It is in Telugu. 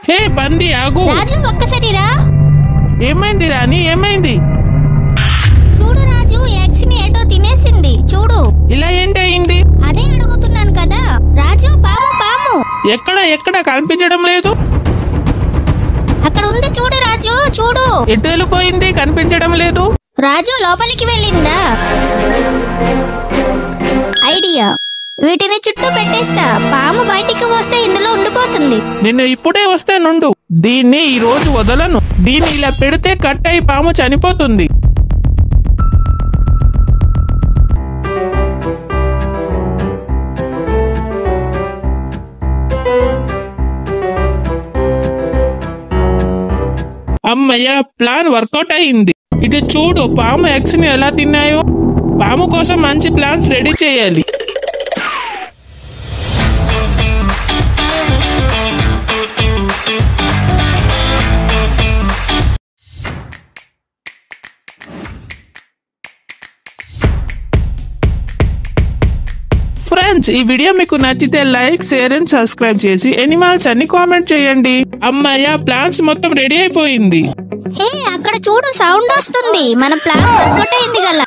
హే పంది ఆగు. రాజు ఒక్కసారి రా. ఏమైంది రాణి, ఏమైంది? చూడు రాజు, ఎగ్స్ ని ఏటో తినేసింది చూడు. ఇలా ఏంటి అయింది? అదే అడుగుతున్నాను కదా రాజు. పాము పాము ఎక్కడ ఎక్కడ కనిపించడం లేదు. అక్కడ ఉంది చూడు రాజు, చూడు. ఎటు వెళ్ళిపోయింది? కనిపించడం లేదు. రాజు లోపలికి వెళ్ళిందా? ఐడియా, వీటిని చుట్టూ పెట్టేస్తా. పాము బయటికి వస్తే ఇందులో ఉండిపోతుంది. నిన్ను ఇప్పుడే వస్తే నుండు. దీన్ని ఈ రోజు వదలను. దీన్ని ఇలా పెడితే కట్ అయి పాము చనిపోతుంది. అమ్మయ్య, ప్లాన్ వర్కౌట్ అయింది. ఇటు చూడు, పాము ఎగ్స్ ని ఎలా తిన్నాయో. పాము కోసం మంచి ప్లాన్స్ రెడీ చేయాలి. ఫ్రెండ్స్, ఈ వీడియో మీకు నచ్చితే లైక్, షేర్ అండ్ సబ్స్క్రైబ్ చేసి ఎనిమల్స్ అని కామెంట్ చేయండి. అమ్మయ్య, ప్లాన్స్ మొత్తం రెడీ అయిపోయింది. హే, అక్కడ చూడు, సౌండ్ వస్తుంది. మన ప్లాన్ వర్కౌట్ అయింది గల.